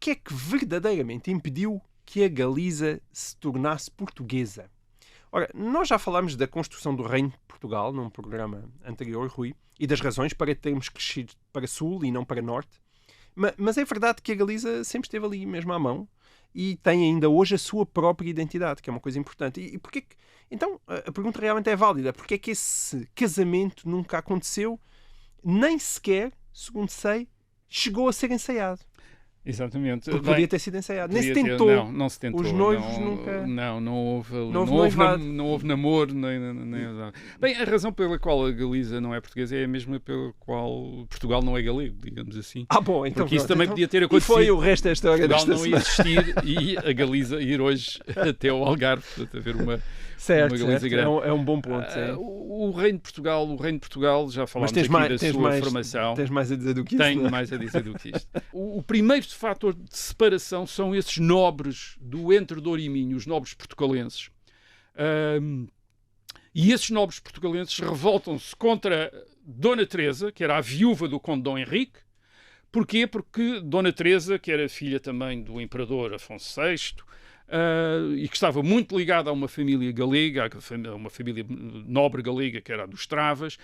que é que verdadeiramente impediu que a Galiza se tornasse portuguesa? Ora, nós já falámos da construção do Reino de Portugal num programa anterior, Rui, e das razões para termos crescido para sul e não para norte. Mas é verdade que a Galiza sempre esteve ali mesmo à mão e tem ainda hoje a sua própria identidade, que é uma coisa importante. E porquê que... Então, a pergunta realmente é válida. Porquê é que esse casamento nunca aconteceu, nem sequer, segundo sei, chegou a ser ensaiado? Exatamente. Porque podia ter sido ensaiado. Nem se tentou. Não se tentou. Os noivos nunca... Não houve namoro. Nem... Bem, a razão pela qual a Galiza não é portuguesa é a mesma pela qual Portugal não é galego, digamos assim. Bom, então... Porque isso também podia ter acontecido. E foi o resto da história Portugal desta não semana. Existir e a Galiza ir hoje até ao Algarve, portanto, haver uma Galiza grande. É um bom ponto. O Reino de Portugal, já falámos aqui da sua formação. Tens mais a dizer do que isso? Tenho mais a dizer do que isto. O primeiro fator de separação são esses nobres do Entre Douro e Minho, os nobres portugalenses. E esses nobres portugalenses revoltam-se contra Dona Teresa, que era a viúva do conde Dom Henrique. Porquê? Porque Dona Teresa, que era filha também do imperador Afonso VI, e que estava muito ligada a uma família galega, a uma família nobre galega, que era a dos Travas,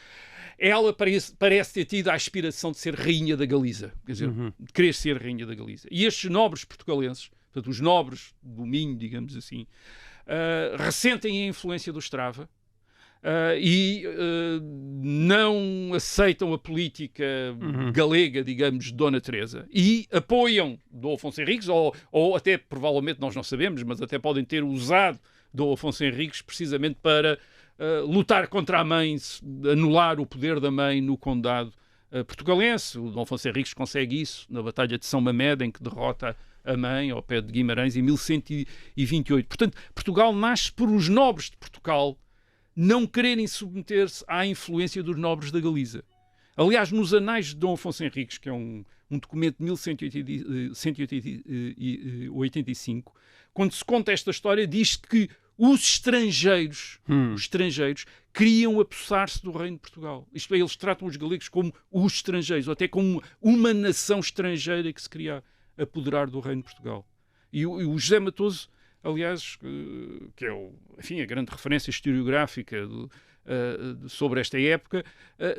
ela parece ter tido a aspiração de ser rainha da Galiza, quer dizer, de querer ser rainha da Galiza. E estes nobres portugalenses, portanto, os nobres do Minho, digamos assim, ressentem a influência dos Trava, e não aceitam a política galega, digamos, de Dona Teresa, e apoiam Dom Afonso Henriques, ou até, provavelmente, nós não sabemos, mas até podem ter usado Dom Afonso Henriques precisamente para lutar contra a mãe, anular o poder da mãe no condado portugalense. O Dom Afonso Henriques consegue isso na Batalha de São Mamede, em que derrota a mãe ao pé de Guimarães em 1128. Portanto, Portugal nasce por os nobres de Portugal não quererem submeter-se à influência dos nobres da Galiza. Aliás, nos Anais de Dom Afonso Henriques, que é um documento de 1185, quando se conta esta história, diz que os estrangeiros queriam apossar-se do reino de Portugal. Isto é, eles tratam os galegos como os estrangeiros, ou até como uma nação estrangeira que se queria apoderar do reino de Portugal. E o José Matoso, aliás, que é a grande referência historiográfica sobre esta época,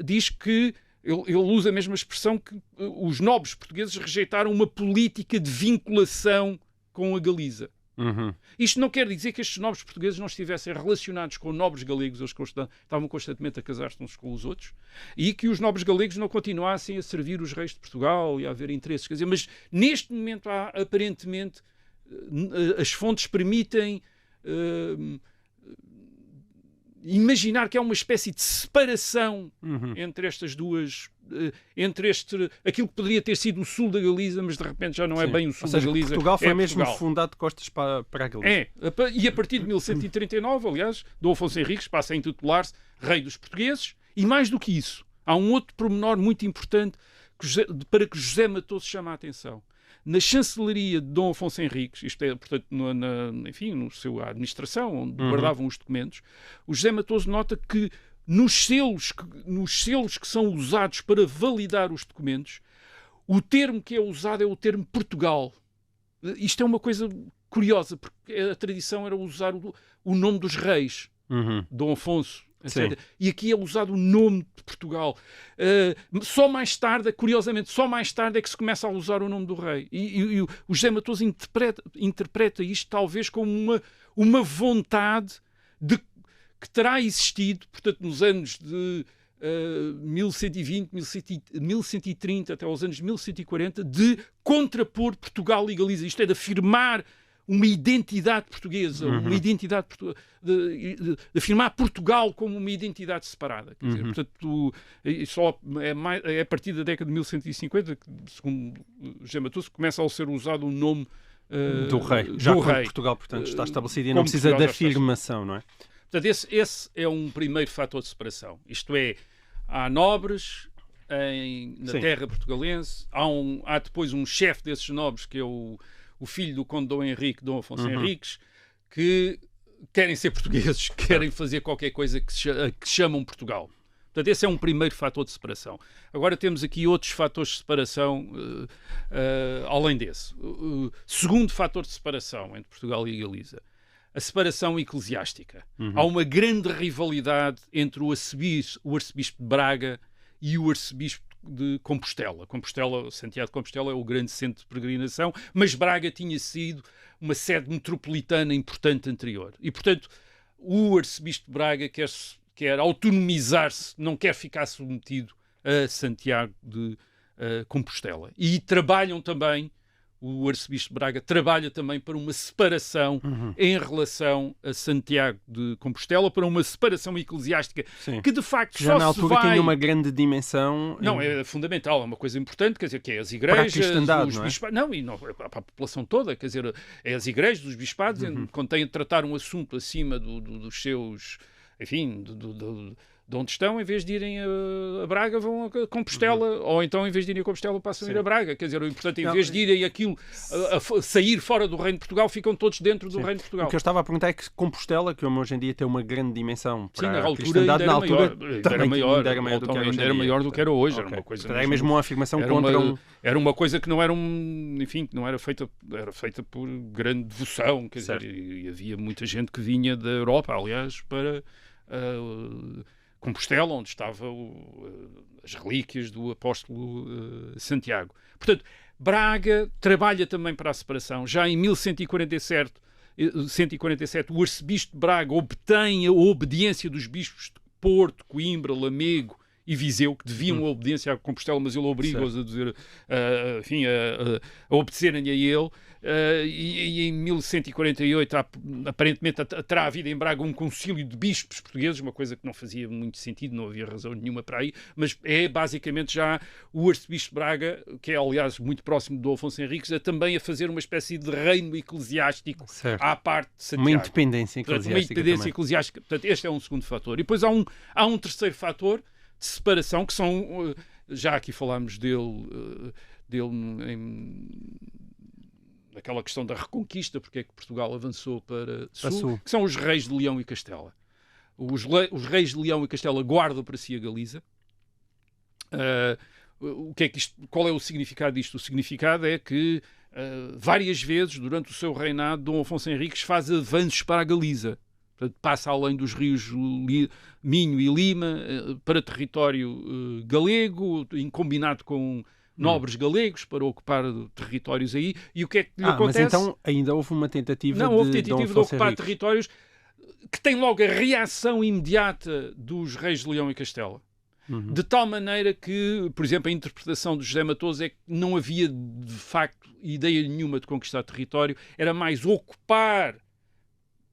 diz que ele usa a mesma expressão que os nobres portugueses rejeitaram uma política de vinculação com a Galiza. Isto não quer dizer que estes nobres portugueses não estivessem relacionados com nobres galegos, eles estavam constantemente a casar-se uns com os outros, e que os nobres galegos não continuassem a servir os reis de Portugal e a haver interesses. Quer dizer, mas neste momento há, aparentemente, as fontes permitem imaginar que há uma espécie de separação entre estas duas, aquilo que poderia ter sido o sul da Galiza, mas de repente já não é bem o sul da Galiza. Portugal foi mesmo fundado de costas para a Galiza. E a partir de 1139, aliás, Dom Afonso Henriques passa a intitular-se Rei dos Portugueses, e mais do que isso, há um outro pormenor muito importante para que José Matoso chama a atenção. Na chancelaria de Dom Afonso Henriques, isto é, portanto, na sua administração, onde guardavam os documentos, o José Matoso nota que nos selos que são usados para validar os documentos, o termo que é usado é o termo Portugal. Isto é uma coisa curiosa, porque a tradição era usar o nome dos reis, Dom Afonso, etc. E aqui é usado o nome de Portugal. Só mais tarde, curiosamente, é que se começa a usar o nome do rei. E o José Matoso interpreta isto talvez como uma vontade que terá existido, portanto, nos anos de 1120, 1130 até aos anos 1140, de contrapor Portugal e Galiza. Isto é, de afirmar uma identidade portuguesa, uma identidade de afirmar Portugal como uma identidade separada. Quer dizer, portanto, é a partir da década de 1150 que, segundo José Matoso, começa a ser usado o nome do rei. Já do rei. Portugal, portanto, está estabelecido e não precisa de afirmação, não é? Portanto, esse é um primeiro fator de separação. Isto é, há nobres na terra portugalense, há depois um chefe desses nobres, que é o filho do conde Dom Henrique, Dom Afonso Henriques, que querem ser portugueses, querem fazer qualquer coisa que chamam Portugal. Portanto, esse é um primeiro fator de separação. Agora temos aqui outros fatores de separação além desse. Segundo fator de separação entre Portugal e a Galiza, a separação eclesiástica. Há uma grande rivalidade entre o arcebispo de Braga e o arcebispo de Compostela. Santiago de Compostela é o grande centro de peregrinação, mas Braga tinha sido uma sede metropolitana importante anterior. E, portanto, o arcebispo de Braga quer autonomizar-se, não quer ficar submetido a Santiago de Compostela. E trabalham também, o arcebispo de Braga trabalha também para uma separação em relação a Santiago de Compostela, para uma separação eclesiástica. Sim. Que de facto já só na altura se vai... tinha uma grande dimensão. Não, é fundamental, é uma coisa importante, quer dizer, que é as igrejas, os bispados, para a população toda, quer dizer, é as igrejas, os bispados, quando têm de tratar um assunto acima dos seus, enfim, de onde estão, em vez de irem a Braga, vão a Compostela, ou então, em vez de irem a Compostela, passam a ir a Braga. Quer dizer, o importante, em vez de irem a sair fora do Reino de Portugal, ficam todos dentro do Reino de Portugal. O que eu estava a perguntar é que Compostela, que hoje em dia tem uma grande dimensão para na a altura ainda era maior do que era hoje. Okay. Era uma coisa era mesmo uma afirmação contra Era uma coisa que não era enfim, que não era feita, era feita por grande devoção, quer dizer, e havia muita gente que vinha da Europa, aliás, para... Compostela, onde estavam as relíquias do apóstolo Santiago. Portanto, Braga trabalha também para a separação. Já em 1147, o arcebispo de Braga obtém a obediência dos bispos de Porto, Coimbra, Lamego e Viseu, que deviam a obediência a Compostela, mas ele obriga-os a dizer, enfim, a obedecerem a ele. E em 1148, aparentemente, terá havido em Braga um concílio de bispos portugueses, uma coisa que não fazia muito sentido, não havia razão nenhuma para aí, mas é basicamente já o arcebispo de Braga, que é aliás muito próximo de Dom Afonso Henriques, também a fazer uma espécie de reino eclesiástico à parte de Santiago. Uma independência eclesiástica. Portanto, uma independência eclesiástica. Portanto, este é um segundo fator. E depois há um terceiro fator de separação, que são, já aqui falámos dele naquela questão da reconquista, porque é que Portugal avançou para sul, que são os reis de Leão e Castela. Os reis de Leão e Castela guardam para si a Galiza. Qual é o significado disto? O significado é que várias vezes, durante o seu reinado, Dom Afonso Henriques faz avanços para a Galiza. Portanto, passa além dos rios Minho e Lima para território galego, combinado com nobres galegos para ocupar territórios aí. E o que é que lhe acontece? Mas então ainda houve uma tentativa de ocupar territórios que tem logo a reação imediata dos reis de Leão e Castela. De tal maneira que, por exemplo, a interpretação de José Matoso é que não havia, de facto, ideia nenhuma de conquistar território, era mais ocupar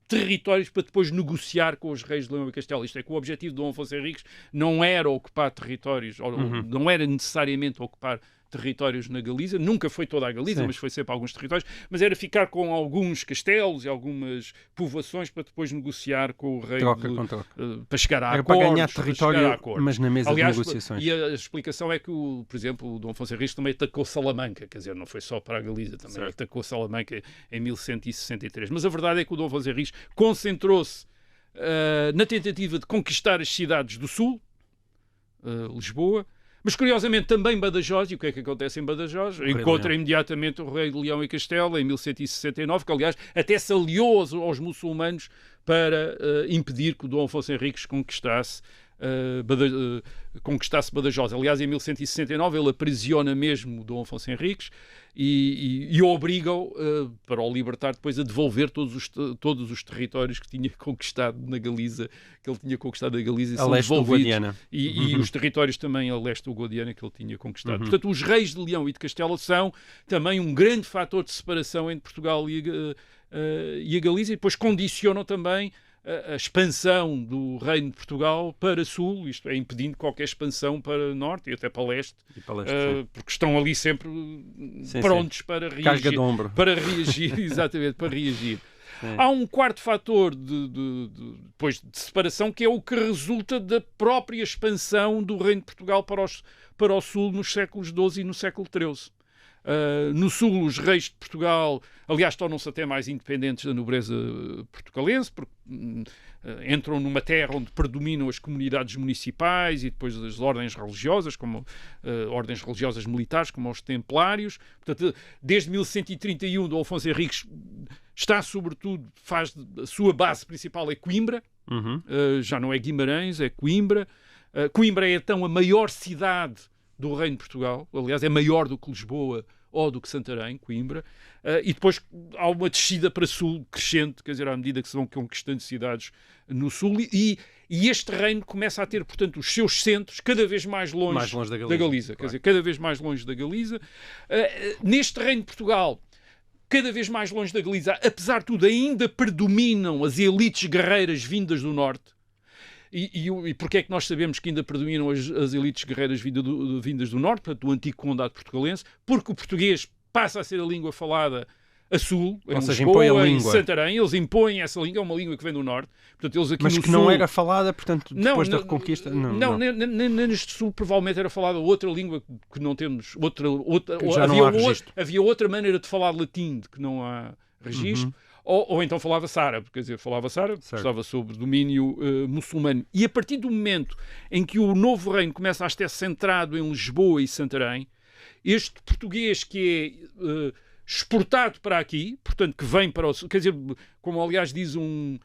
territórios para depois negociar com os reis de Leão e Castela. Isto é que o objetivo de Dom Afonso Henriques não era ocupar territórios, ou não era necessariamente ocupar territórios na Galiza, nunca foi toda a Galiza, mas foi sempre alguns territórios, mas era ficar com alguns castelos e algumas povoações para depois negociar com o rei para chegar a acordos. Para ganhar território, mas na mesa de negociações. E a explicação é que, por exemplo, o Dom Afonso Henriques também atacou Salamanca, quer dizer, não foi só para a Galiza, também atacou Salamanca em 1163. Mas a verdade é que o Dom Afonso Henriques concentrou-se na tentativa de conquistar as cidades do sul, Lisboa, mas, curiosamente, também Badajoz. E o que é que acontece em Badajoz? Encontra imediatamente o rei de Leão e Castela, em 1169, que, aliás, até se aliou aos muçulmanos para impedir que o Dom Afonso Henriques conquistasse Badajoz. Aliás, em 1169, ele aprisiona mesmo o Dom Afonso Henriques e obriga-o, para o libertar depois, a devolver todos os territórios que tinha conquistado na Galiza, que ele tinha conquistado na Galiza, a leste do Guadiana. E os territórios também a leste do Guadiana que ele tinha conquistado. Portanto, os reis de Leão e de Castela são também um grande fator de separação entre Portugal e a Galiza, e depois condicionam também a expansão do Reino de Portugal para sul, isto é, impedindo qualquer expansão para norte e até para leste, porque estão ali sempre prontos para reagir. Carga de ombro. Para reagir, exatamente, para reagir. Há um quarto fator depois de separação, que é o que resulta da própria expansão do Reino de Portugal para o sul nos séculos XII e no século XIII. No sul, os reis de Portugal, aliás, tornam-se até mais independentes da nobreza portugalense, porque entram numa terra onde predominam as comunidades municipais e depois as ordens religiosas, como ordens religiosas militares, como os templários. Portanto, desde 1131, Dom Afonso Henriques está, sobretudo, a sua base principal é Coimbra, já não é Guimarães, é Coimbra. Coimbra é, então, a maior cidade do Reino de Portugal, aliás, é maior do que Lisboa ou do que Santarém, Coimbra, e depois há uma descida para sul crescente, quer dizer, à medida que se vão conquistando cidades no sul, e este reino começa a ter, portanto, os seus centros cada vez mais longe da Galiza, claro. Quer dizer, cada vez mais longe da Galiza. Neste reino de Portugal, cada vez mais longe da Galiza, apesar de tudo, ainda predominam as elites guerreiras vindas do norte. E porquê é que nós sabemos que ainda predominam as elites guerreiras vindas do norte, portanto, do antigo condado portugalense? Porque o português passa a ser a língua falada a sul, em Lisboa, em Santarém. Eles impõem essa língua, é uma língua que vem do norte. Portanto, eles aqui mas no que sul... não era falada, portanto, depois da Reconquista? Não. Neste sul provavelmente era falada outra língua que não temos. Havia outra maneira de falar latim de que não há registro. Ou então falava-se árabe, quer dizer, falava-se árabe, estava sob domínio muçulmano. E a partir do momento em que o novo reino começa a estar centrado em Lisboa e Santarém, este português que é exportado para aqui, portanto, que vem para o... Quer dizer, como aliás diz um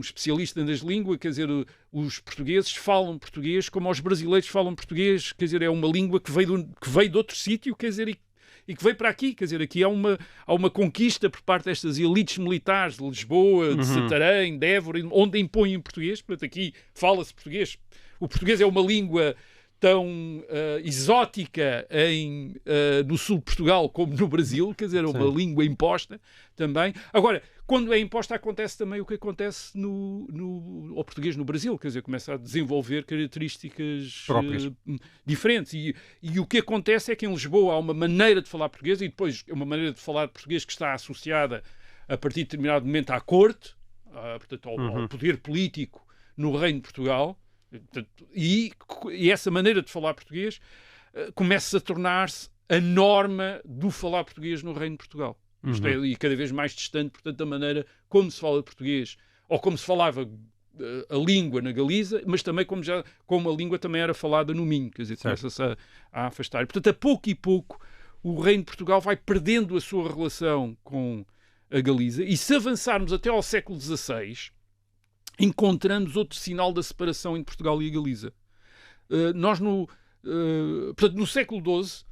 especialista nas línguas, quer dizer, os portugueses falam português como os brasileiros falam português, quer dizer, é uma língua que veio de outro sítio, quer dizer, e que veio para aqui, quer dizer, aqui há uma conquista por parte destas elites militares de Lisboa, de Santarém, de Évora, onde impõem português. Portanto, aqui fala-se português. O português é uma língua tão exótica no sul de Portugal como no Brasil, quer dizer, é uma língua imposta também. Agora, quando é imposta, acontece também o que acontece ao português no Brasil, quer dizer, começa a desenvolver características diferentes. E o que acontece é que em Lisboa há uma maneira de falar português e depois é uma maneira de falar português que está associada a partir de determinado momento à corte, portanto, ao poder político no Reino de Portugal. E essa maneira de falar português começa a tornar-se a norma do falar português no Reino de Portugal. Isto é, e cada vez mais distante, portanto, da maneira como se fala português, ou como se falava a língua na Galiza, mas também como a língua também era falada no Minho, quer dizer, começa-se a afastar. Portanto, a pouco e pouco, o Reino de Portugal vai perdendo a sua relação com a Galiza, e se avançarmos até ao século XVI, encontramos outro sinal da separação entre Portugal e a Galiza. Portanto, no século XII,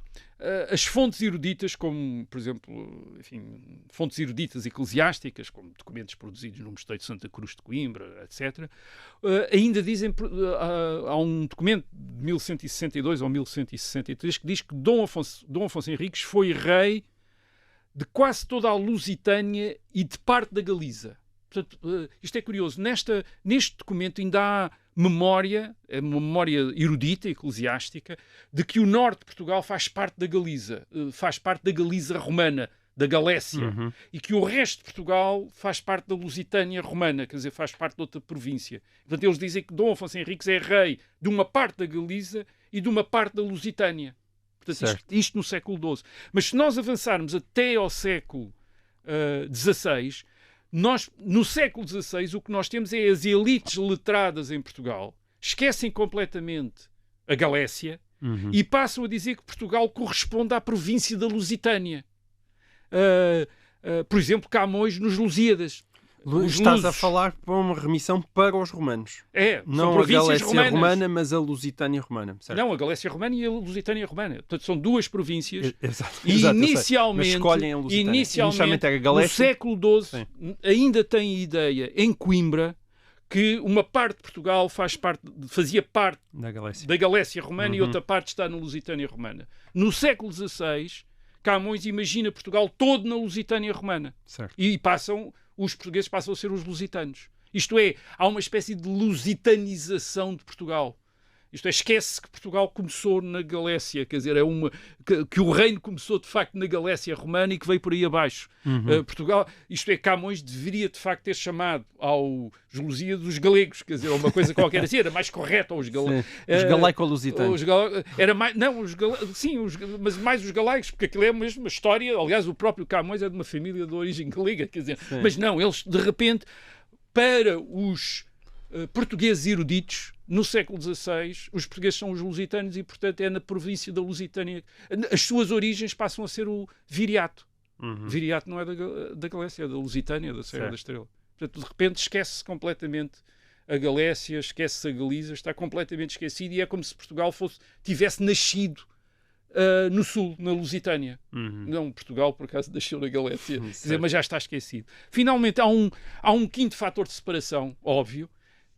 as fontes eruditas, como, por exemplo, enfim, fontes eruditas eclesiásticas, como documentos produzidos no Mosteiro de Santa Cruz de Coimbra, etc., ainda dizem, há um documento de 1162 ou 1163 que diz que Dom Afonso Henriques foi rei de quase toda a Lusitânia e de parte da Galiza. Portanto, isto é curioso. Neste documento ainda há memória erudita, eclesiástica, de que o norte de Portugal faz parte da Galiza, faz parte da Galiza romana, da Galécia, e que o resto de Portugal faz parte da Lusitânia romana, quer dizer, faz parte de outra província. Portanto, eles dizem que Dom Afonso Henriques é rei de uma parte da Galiza e de uma parte da Lusitânia. Portanto, isto no século XII. Mas se nós avançarmos até ao século XVI, no século XVI, o que nós temos é as elites letradas em Portugal esquecem completamente a Galécia e passam a dizer que Portugal corresponde à província da Lusitânia. Por exemplo, Camões nos Lusíadas. Estás a falar para uma remissão para os romanos. Não a Galécia romana, mas a Lusitânia romana. Certo? Não, a Galécia romana e a Lusitânia romana. Portanto, são duas províncias. Exato, Inicialmente, escolhem a Lusitânia. Inicialmente era a Galécia. No século XII, ainda tem ideia, em Coimbra, que uma parte de Portugal fazia parte da Galécia romana e outra parte está na Lusitânia romana. No século XVI, Camões imagina Portugal todo na Lusitânia romana. Certo. E os portugueses passam a ser os lusitanos. Isto é, há uma espécie de lusitanização de Portugal. Isto é, esquece que Portugal começou na Galécia, quer dizer, que o reino começou de facto na Galécia romana e que veio por aí abaixo. Portugal, isto é, Camões deveria de facto ter chamado ao Lusíadas os galegos, quer dizer, uma coisa qualquer assim, era mais correto aos galegos. Os galaico-lusitanos. Era mais, não, mas mais os galegos, porque aquilo é mesmo uma história, aliás, o próprio Camões é de uma família de origem galega, quer dizer, mas não, eles de repente, para os portugueses eruditos, no século XVI, os portugueses são os lusitanos e, portanto, é na província da Lusitânia. As suas origens passam a ser o Viriato. Viriato não é da Galécia, é da Lusitânia, da Serra da Estrela. Portanto, de repente, esquece-se completamente a Galécia, esquece-se a Galiza, está completamente esquecido e é como se Portugal tivesse nascido no sul, naLusitânia. Não, Portugal, por acaso, nasceu na Galécia, dizer, mas já está esquecido. Finalmente, há um quinto fator de separação, óbvio,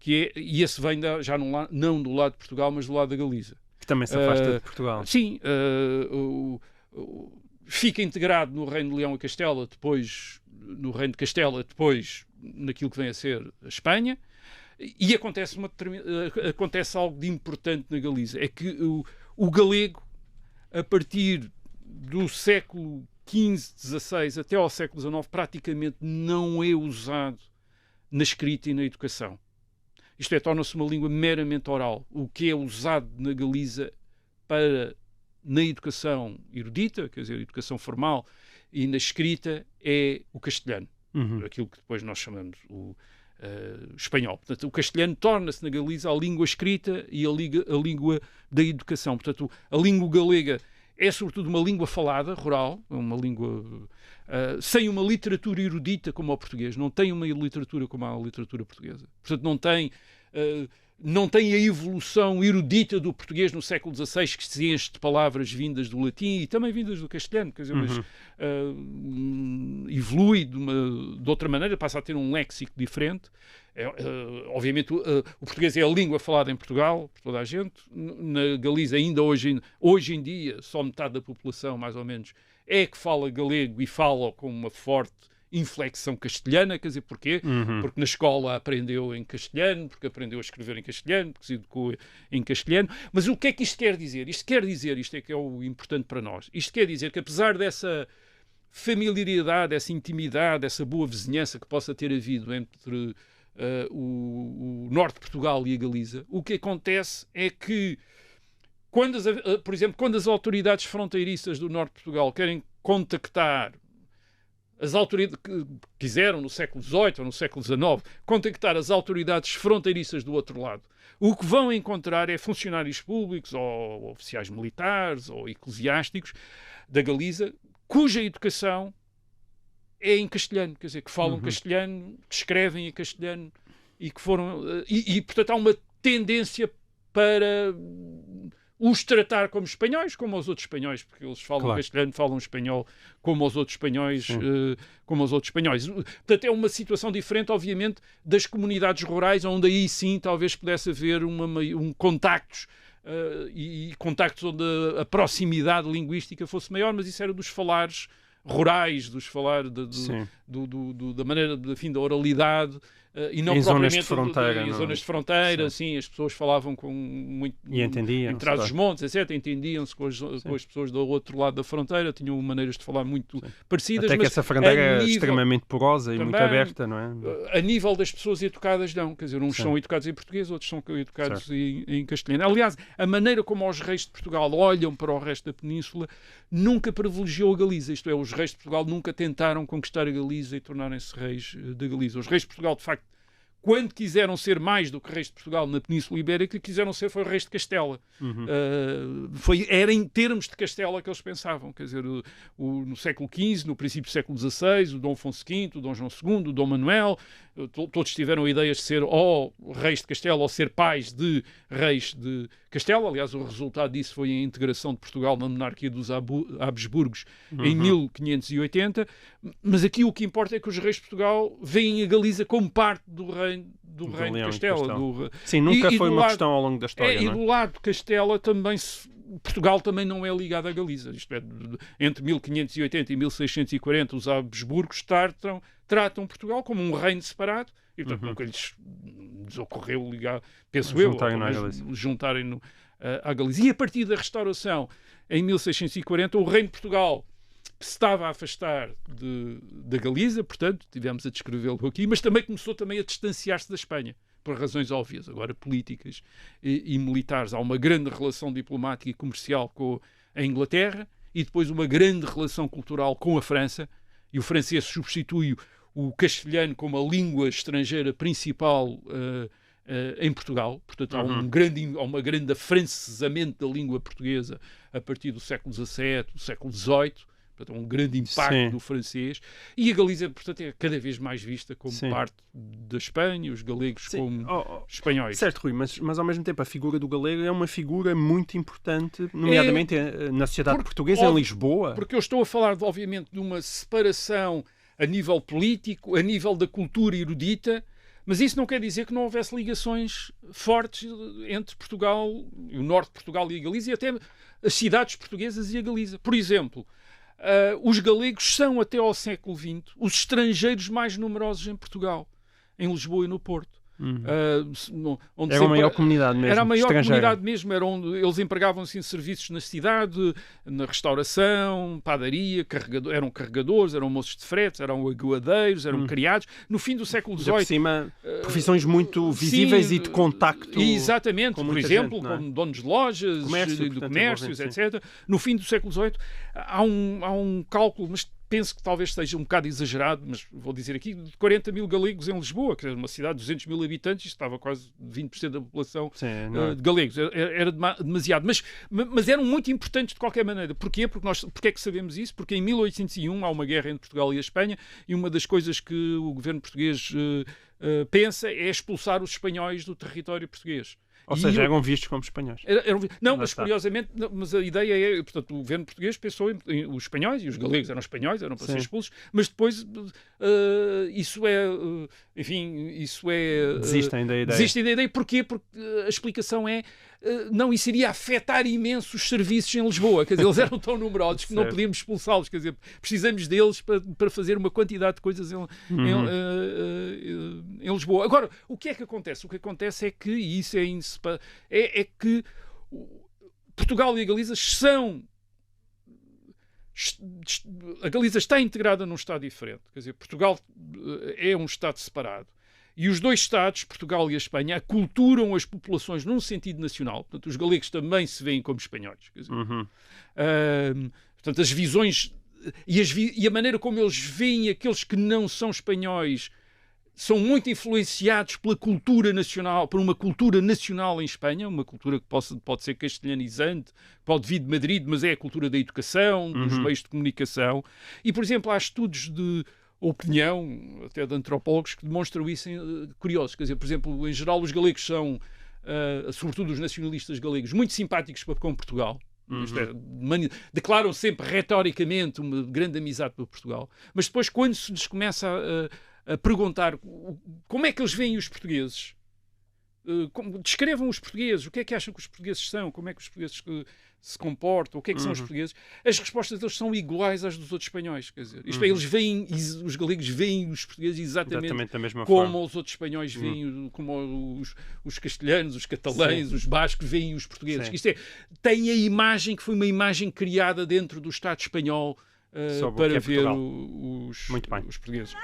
que é, e esse vem já não do lado de Portugal, mas do lado da Galiza. Que também se afasta de Portugal. Sim, fica integrado no Reino de Leão e Castela, depois no Reino de Castela, depois naquilo que vem a ser a Espanha, e acontece algo de importante na Galiza, é que o galego, a partir do século XV, XVI até ao século XIX, praticamente não é usado na escrita e na educação. Isto é, torna-se uma língua meramente oral. O que é usado na Galiza na educação erudita, quer dizer, educação formal, e na escrita é o castelhano. Aquilo que depois nós chamamos o espanhol. Portanto, o castelhano torna-se na Galiza a língua escrita e a língua da educação. Portanto, a língua galega é sobretudo uma língua falada, rural, uma língua sem uma literatura erudita como o português. Não tem uma literatura como a literatura portuguesa. Portanto, não tem a evolução erudita do português no século XVI, que se enche de palavras vindas do latim e também vindas do castelhano, quer dizer, mas evolui de outra maneira, passa a ter um léxico diferente. Obviamente, o português é a língua falada em Portugal, por toda a gente. Na Galiza, ainda hoje em dia, só metade da população, mais ou menos, é que fala galego e fala com uma forte inflexão castelhana, quer dizer, porquê? Porque na escola aprendeu em castelhano, porque aprendeu a escrever em castelhano, porque se educou em castelhano. Mas o que é que isto quer dizer? Isto é que é o importante para nós. Isto quer dizer que, apesar dessa familiaridade, dessa intimidade, dessa boa vizinhança que possa ter havido entre o norte de Portugal e a Galiza, o que acontece é que, por exemplo, quando as autoridades fronteiriças do norte de Portugal querem contactar as autoridades que quiseram no século XVIII ou no século XIX contactar as autoridades fronteiriças do outro lado, o que vão encontrar é funcionários públicos ou oficiais militares ou eclesiásticos da Galiza, cuja educação é em castelhano, quer dizer, que falam castelhano, que escrevem em castelhano e que foram... E portanto, há uma tendência para os tratar como espanhóis, como os outros espanhóis, porque eles falam castelhano, falam espanhol como os outros espanhóis, Portanto, é uma situação diferente, obviamente, das comunidades rurais, onde aí sim talvez pudesse haver contactos, e contactos onde a proximidade linguística fosse maior, mas isso era dos falares rurais, dos falar da maneira, enfim, da oralidade, e não em propriamente zonas de fronteira, em zonas de fronteira, sim, as pessoas falavam com muito e entendiam, trás dos montes, etc. Entendiam-se com as pessoas do outro lado da fronteira, tinham maneiras de falar muito parecidas. Até mas que essa fronteira é extremamente porosa e muito aberta, não é? A nível das pessoas educadas, não. Quer dizer, uns são educados em português, outros são educados em castelhano. Aliás, a maneira como os reis de Portugal olham para o resto da península nunca privilegiou a Galiza. Isto é, os reis de Portugal nunca tentaram conquistar a Galiza e tornarem-se reis da Galiza. Os reis de Portugal, de facto, quando quiseram ser mais do que reis de Portugal na Península Ibérica, quiseram ser foi reis de Castela. Era em termos de Castela que eles pensavam. Quer dizer, no século XV, no princípio do século XVI, o Dom Afonso V, o Dom João II, o Dom Manuel, todos tiveram ideias de ser ou reis de Castela ou ser pais de reis de Castela. Aliás, o resultado disso foi a integração de Portugal na monarquia dos Habsburgos em 1580. Mas aqui o que importa é que os reis de Portugal veem a Galiza como parte do reino de Castela. Sim, nunca foi uma questão ao longo da história. E do lado de Castela também Portugal também não é ligado à Galiza. Isto é, entre 1580 e 1640 os Habsburgos tratam Portugal como um reino separado e, portanto, nunca lhes lhes ocorreu ligar, penso eu, juntarem-no à Galiza. E a partir da restauração, em 1640, o Reino de Portugal se estava a afastar da Galiza, portanto, tivemos a descrevê-lo aqui, mas também começou a distanciar-se da Espanha, por razões óbvias, agora políticas e militares. Há uma grande relação diplomática e comercial com a Inglaterra e depois uma grande relação cultural com a França, e o francês substitui o castelhano como a língua estrangeira principal em Portugal. Portanto, há um grande afrancesamento da língua portuguesa a partir do século XVII, do século XVIII. Portanto, um grande impacto do francês. E a Galiza, portanto, é cada vez mais vista como parte da Espanha, os galegos como espanhóis. Certo, Rui, mas ao mesmo tempo a figura do galego é uma figura muito importante, nomeadamente na sociedade portuguesa, em Lisboa. Porque eu estou a falar, obviamente, de uma separação a nível político, a nível da cultura erudita, mas isso não quer dizer que não houvesse ligações fortes entre Portugal, o norte de Portugal e a Galiza, e até as cidades portuguesas e a Galiza. Por exemplo, os galegos são, até ao século XX, os estrangeiros mais numerosos em Portugal, em Lisboa e no Porto. Onde era a maior comunidade mesmo. Era a maior comunidade mesmo. Eles empregavam-se em serviços na cidade, na restauração, padaria, eram carregadores, eram moços de fretes, eram aguadeiros, eram criados. No fim do século XVIII... Por cima, profissões muito visíveis e de contacto. Exatamente. Por exemplo, gente, como donos de lojas, de comércios, etc. No fim do século XVIII há um cálculo, mas penso que talvez seja um bocado exagerado, mas vou dizer aqui, de 40 mil galegos em Lisboa, que é uma cidade de 200 mil habitantes, estava quase 20% da população de galegos. Era demasiado. Mas eram muito importantes de qualquer maneira. Porquê? Porque é que sabemos isso? Porque em 1801 há uma guerra entre Portugal e a Espanha, e uma das coisas que o governo português pensa é expulsar os espanhóis do território português. Ou seja, eram vistos como espanhóis. Não, mas curiosamente, mas a ideia é, portanto, o governo português pensou em os espanhóis, e os galegos eram espanhóis, eram para ser expulsos, mas depois isso é, Desistem da ideia. Desistem da ideia. Porquê? Porque a explicação é, não, isso iria afetar imenso os serviços em Lisboa. Quer dizer, eles eram tão numerosos que não podíamos expulsá-los. Quer dizer, precisamos deles para fazer uma quantidade de coisas em Lisboa. Agora, o que é que acontece? O que acontece é que, e isso é que Portugal e a Galiza a Galiza está integrada num Estado diferente. Quer dizer, Portugal é um Estado separado. E os dois Estados, Portugal e a Espanha, aculturam as populações num sentido nacional. Portanto, os galegos também se veem como espanhóis. Quer dizer, portanto, as visões e a maneira como eles veem aqueles que não são espanhóis são muito influenciados pela cultura nacional, por uma cultura nacional em Espanha, uma cultura que pode ser castelhanizante, pode vir de Madrid, mas é a cultura da educação, dos meios de comunicação. E, por exemplo, há estudos de opinião, até de antropólogos, que demonstram isso curiosos. Quer dizer, por exemplo, em geral, os galegos são, sobretudo os nacionalistas galegos, muito simpáticos com Portugal. Declaram sempre retoricamente uma grande amizade por Portugal. Mas depois, quando se lhes começa a perguntar como é que eles veem os portugueses, descrevam os portugueses, o que é que acham que os portugueses são, como é que os portugueses se comportam, o que é que são os portugueses, as respostas deles são iguais às dos outros espanhóis. Quer dizer, isto é, eles veem, os galegos veem os portugueses exatamente da mesma como forma. os outros espanhóis veem, como os castelhanos, os catalães, os bascos veem os portugueses. Isto é, tem a imagem que foi uma imagem criada dentro do Estado espanhol para ver os portugueses.